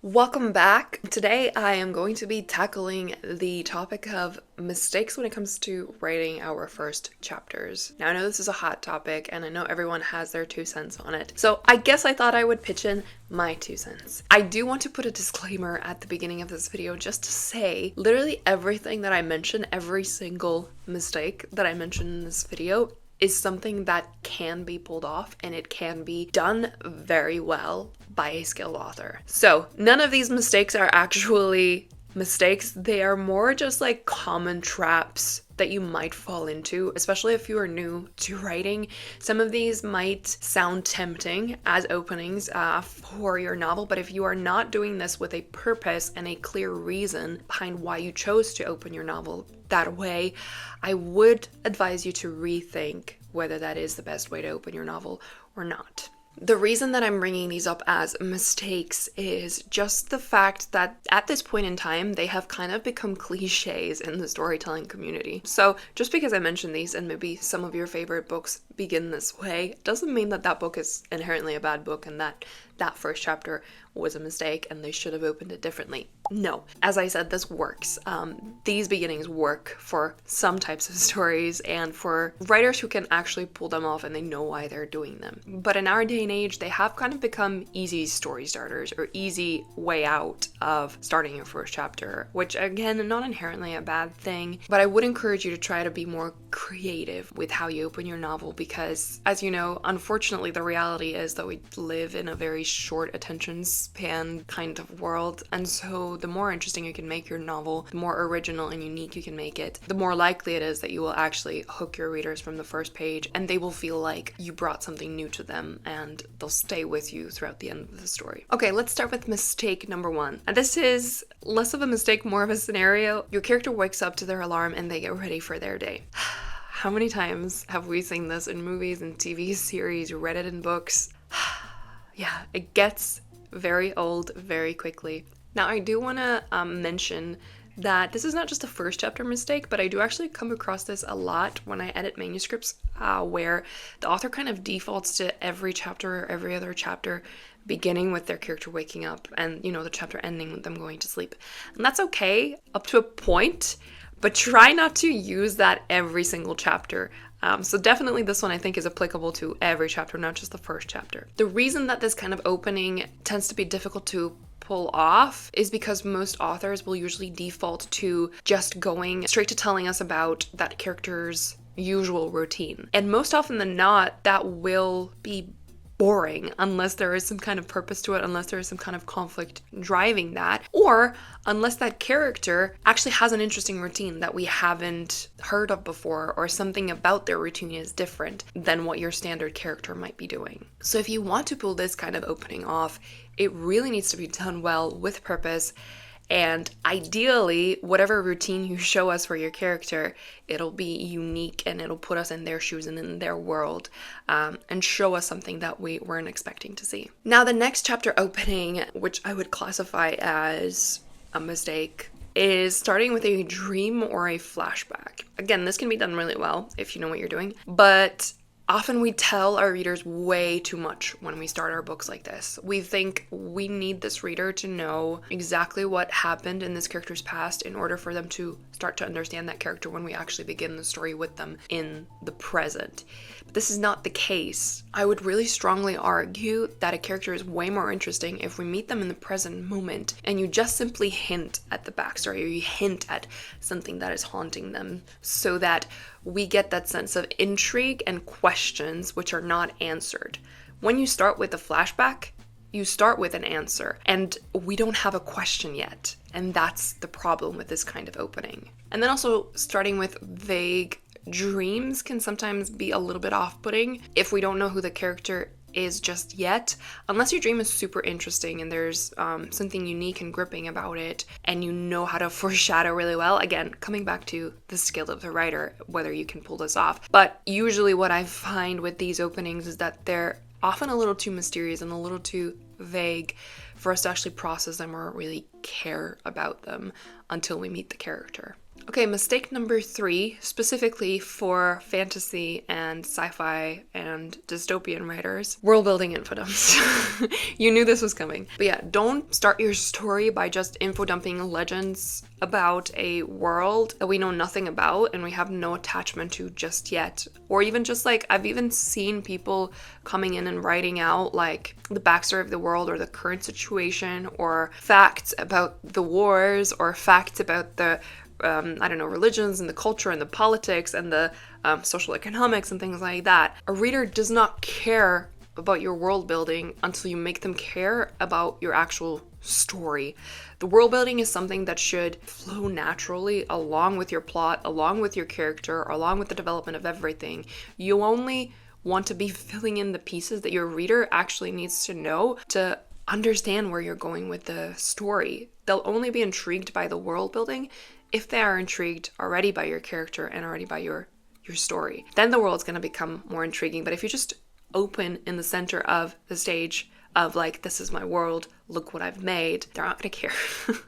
Welcome back. Today I am going to be tackling the topic of mistakes when it comes to writing our first chapters. Now I know this is a hot topic and I know everyone has their 2 cents on it. So I guess I thought I would pitch in my 2 cents. I do want to put a disclaimer at the beginning of this video just to say literally everything that I mention, every single mistake that I mention in this video is something that can be pulled off and it can be done very well by a skilled author. So none of these mistakes are actually mistakes. They are more just like common traps that you might fall into, especially if you are new to writing. Some of these might sound tempting as openings for your novel, but if you are not doing this with a purpose and a clear reason behind why you chose to open your novel that way, I would advise you to rethink whether that is the best way to open your novel or not. The reason that I'm bringing these up as mistakes is just the fact that at this point in time, they have kind of become cliches in the storytelling community. So just because I mention these and maybe some of your favorite books begin this way, doesn't mean that that book is inherently a bad book and that first chapter was a mistake and they should have opened it differently. No, as I said, this works. These beginnings work for some types of stories and for writers who can actually pull them off and they know why they're doing them. But in our day and age, they have kind of become easy story starters or easy way out of starting your first chapter, which again, not inherently a bad thing, but I would encourage you to try to be more creative with how you open your novel because, as you know, unfortunately, the reality is that we live in a very short attention span kind of world, and so the more interesting you can make your novel, the more original and unique you can make it, the more likely it is that you will actually hook your readers from the first page and they will feel like you brought something new to them and they'll stay with you throughout the end of the story. Okay, let's start with mistake number 1. And this is less of a mistake, more of a scenario. Your character wakes up to their alarm and they get ready for their day. How many times have we seen this in movies and TV series, read it in books? Yeah, it gets very old very quickly. Now, I do want to mention that this is not just a first chapter mistake, but I do actually come across this a lot when I edit manuscripts where the author kind of defaults to every chapter or every other chapter beginning with their character waking up and, you know, the chapter ending with them going to sleep. And that's okay up to a point, but try not to use that every single chapter. So definitely this one I think is applicable to every chapter, not just the first chapter. The reason that this kind of opening tends to be difficult to pull off is because most authors will usually default to just going straight to telling us about that character's usual routine. And most often than not, that will be boring unless there is some kind of purpose to it, unless there is some kind of conflict driving that, or unless that character actually has an interesting routine that we haven't heard of before, or something about their routine is different than what your standard character might be doing. So if you want to pull this kind of opening off, it really needs to be done well with purpose. And ideally, whatever routine you show us for your character, it'll be unique and it'll put us in their shoes and in their world and show us something that we weren't expecting to see. Now, the next chapter opening, which I would classify as a mistake, is starting with a dream or a flashback. Again, this can be done really well if you know what you're doing, but often we tell our readers way too much when we start our books like this. We think we need this reader to know exactly what happened in this character's past in order for them to start to understand that character when we actually begin the story with them in the present. But this is not the case. I would really strongly argue that a character is way more interesting if we meet them in the present moment and you just simply hint at the backstory or you hint at something that is haunting them so that we get that sense of intrigue and questions which are not answered. When you start with a flashback, you start with an answer, and we don't have a question yet. And that's the problem with this kind of opening. And then also starting with vague dreams can sometimes be a little bit off-putting if we don't know who the character is just yet, unless your dream is super interesting and there's something unique and gripping about it and you know how to foreshadow really well. Again, coming back to the skill of the writer, whether you can pull this off. But usually what I find with these openings is that they're often a little too mysterious and a little too vague for us to actually process them or really care about them until we meet the character. Okay, mistake number 3, specifically for fantasy and sci-fi and dystopian writers, world building infodumps. You knew this was coming. But yeah, don't start your story by just info dumping legends about a world that we know nothing about and we have no attachment to just yet. Or even just like, I've even seen people coming in and writing out like the backstory of the world or the current situation or facts about the wars or facts about the religions and the culture and the politics and the social economics and things like that. A reader does not care about your world building until you make them care about your actual story. The world building is something that should flow naturally along with your plot, along with your character, along with the development of everything. You only want to be filling in the pieces that your reader actually needs to know to understand where you're going with the story. They'll only be intrigued by the world building if they are intrigued already by your character and already by your story. Then the world's going to become more intriguing. But if you just open in the center of the stage of like, this is my world, look what I've made, they're not going to care.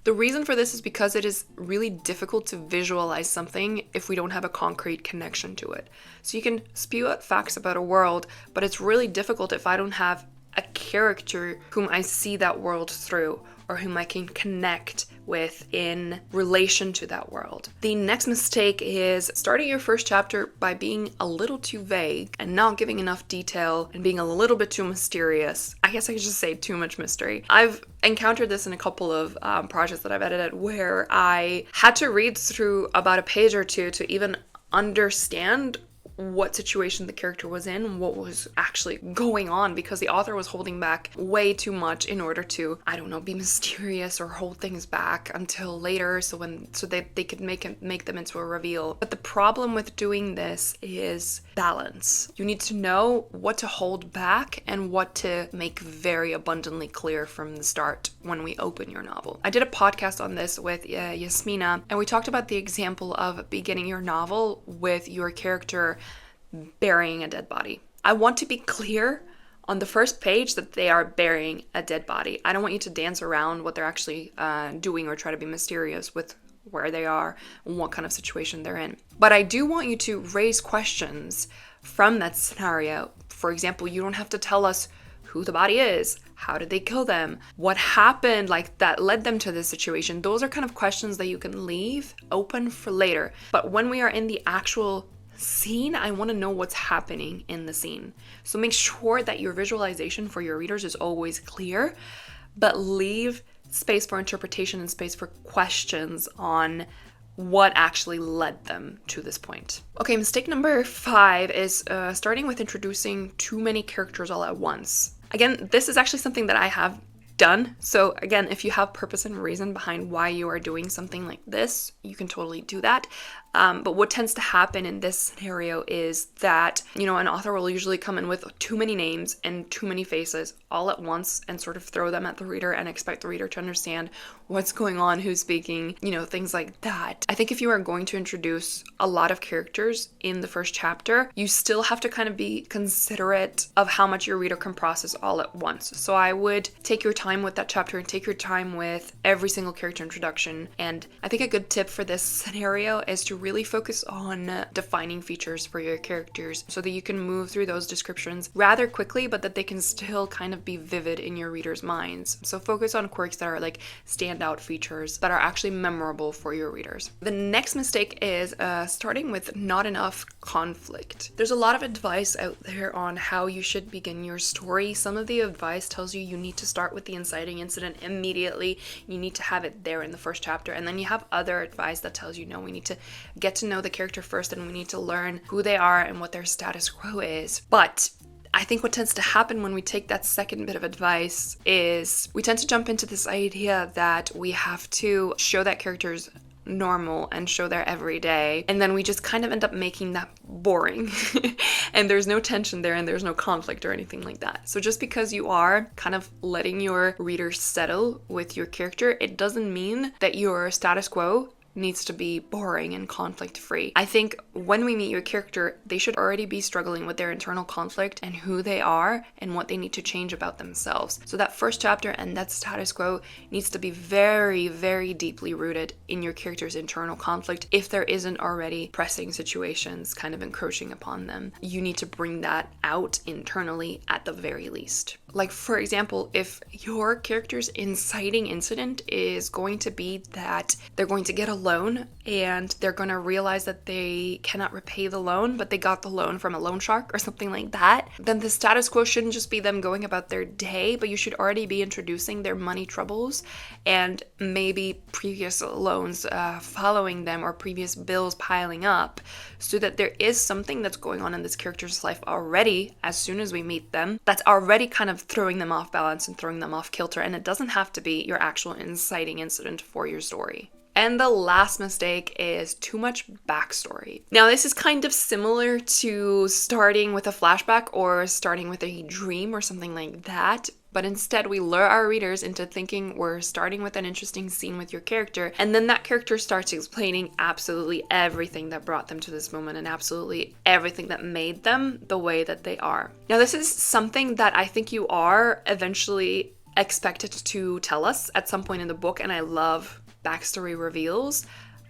The reason for this is because it is really difficult to visualize something if we don't have a concrete connection to it. So you can spew out facts about a world, but it's really difficult if I don't have a character whom I see that world through or whom I can connect with in relation to that world. The next mistake is starting your first chapter by being a little too vague and not giving enough detail and being a little bit too mysterious. I guess I could just say too much mystery. I've encountered this in a couple of projects that I've edited where I had to read through about a page or two to even understand what situation the character was in, what was actually going on, because the author was holding back way too much in order to, I don't know, be mysterious or hold things back until later so that they could make them into a reveal. But the problem with doing this is balance. You need to know what to hold back and what to make very abundantly clear from the start when we open your novel. I did a podcast on this with Yasmina, and we talked about the example of beginning your novel with your character burying a dead body. I want to be clear on the first page that they are burying a dead body. I don't want you to dance around what they're actually doing or try to be mysterious with where they are and what kind of situation they're in. But I do want you to raise questions from that scenario. For example, you don't have to tell us who the body is, how did they kill them, what happened like that led them to this situation. Those are kind of questions that you can leave open for later. But when we are in the actual scene, I want to know what's happening in the scene. So make sure that your visualization for your readers is always clear, but leave space for interpretation and space for questions on what actually led them to this point. Okay, mistake number 5 is starting with introducing too many characters all at once. Again, this is actually something that I have done. So again, if you have purpose and reason behind why you are doing something like this, you can totally do that. But what tends to happen in this scenario is that, an author will usually come in with too many names and too many faces all at once and sort of throw them at the reader and expect the reader to understand what's going on, who's speaking, things like that. I think if you are going to introduce a lot of characters in the first chapter, you still have to kind of be considerate of how much your reader can process all at once. So I would take your time with that chapter and take your time with every single character introduction. And I think a good tip for this scenario is to really focus on defining features for your characters so that you can move through those descriptions rather quickly, but that they can still kind of be vivid in your readers' minds. So focus on quirks that are like standout features that are actually memorable for your readers. The next mistake is starting with not enough conflict. There's a lot of advice out there on how you should begin your story. Some of the advice tells you need to start with the inciting incident immediately. You need to have it there in the first chapter. And then you have other advice that tells you, no, we need to get to know the character first and we need to learn who they are and what their status quo is. But I think what tends to happen when we take that second bit of advice is we tend to jump into this idea that we have to show that character's normal and show their everyday, and then we just kind of end up making that boring and there's no tension there and there's no conflict or anything like that. So just because you are kind of letting your reader settle with your character, it doesn't mean that your status quo needs to be boring and conflict free. I think when we meet your character, they should already be struggling with their internal conflict and who they are and what they need to change about themselves. So that first chapter and that status quo needs to be very, very deeply rooted in your character's internal conflict. If there isn't already pressing situations kind of encroaching upon them, you need to bring that out internally at the very least. Like, for example, if your character's inciting incident is going to be that they're going to get a loan and they're going to realize that they cannot repay the loan, but they got the loan from a loan shark or something like that, then the status quo shouldn't just be them going about their day, but you should already be introducing their money troubles and maybe previous loans following them or previous bills piling up, so that there is something that's going on in this character's life already as soon as we meet them that's already kind of throwing them off balance and throwing them off kilter, and it doesn't have to be your actual inciting incident for your story. And the last mistake is too much backstory. Now, this is kind of similar to starting with a flashback or starting with a dream or something like that, but instead we lure our readers into thinking we're starting with an interesting scene with your character, and then that character starts explaining absolutely everything that brought them to this moment and absolutely everything that made them the way that they are. Now, this is something that I think you are eventually expected to tell us at some point in the book, and I love backstory reveals,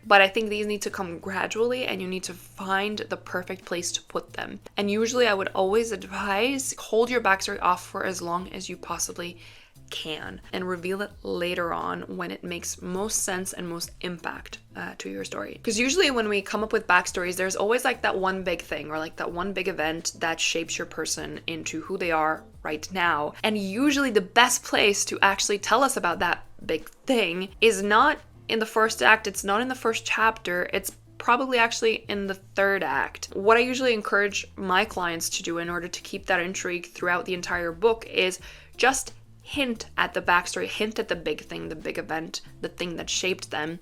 but I think these need to come gradually and you need to find the perfect place to put them. And usually I would always advise hold your backstory off for as long as you possibly can and reveal it later on when it makes most sense and most impact to your story. Because usually when we come up with backstories, there's always like that one big thing or like that one big event that shapes your person into who they are right now. And usually the best place to actually tell us about that big thing is not in the first act, it's not in the first chapter, it's probably actually in the third act. What I usually encourage my clients to do in order to keep that intrigue throughout the entire book is just hint at the backstory, hint at the big thing, the big event, the thing that shaped them.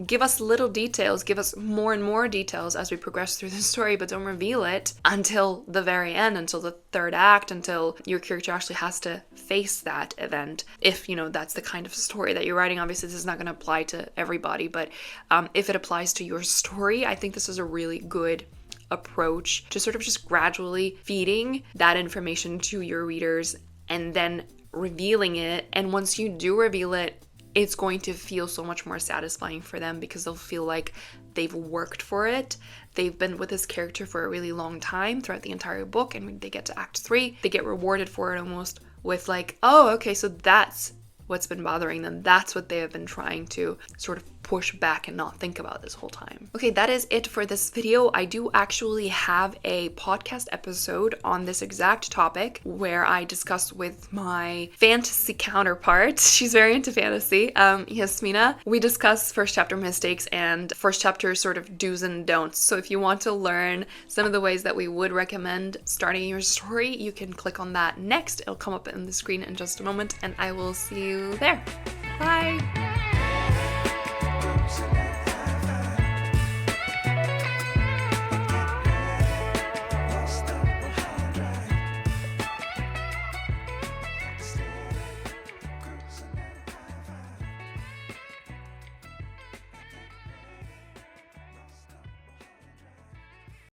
Give us little details, give us more and more details as we progress through the story, but don't reveal it until the very end, until the third act, until your character actually has to face that event. If, that's the kind of story that you're writing. Obviously, this is not going to apply to everybody, but if it applies to your story, I think this is a really good approach to sort of just gradually feeding that information to your readers and then revealing it. And once you do reveal it, it's going to feel so much more satisfying for them because they'll feel like they've worked for it. They've been with this character for a really long time throughout the entire book, and when they get to Act 3, they get rewarded for it almost with like, oh, okay, so that's what's been bothering them. That's what they have been trying to sort of push back and not think about this whole time. Okay, that is it for this video. I do actually have a podcast episode on this exact topic where I discuss with my fantasy counterpart. She's very into fantasy, Yasmina. We discuss first chapter mistakes and first chapter sort of do's and don'ts. So if you want to learn some of the ways that we would recommend starting your story, you can click on that next. It'll come up in the screen in just a moment, and I will see you there. Bye!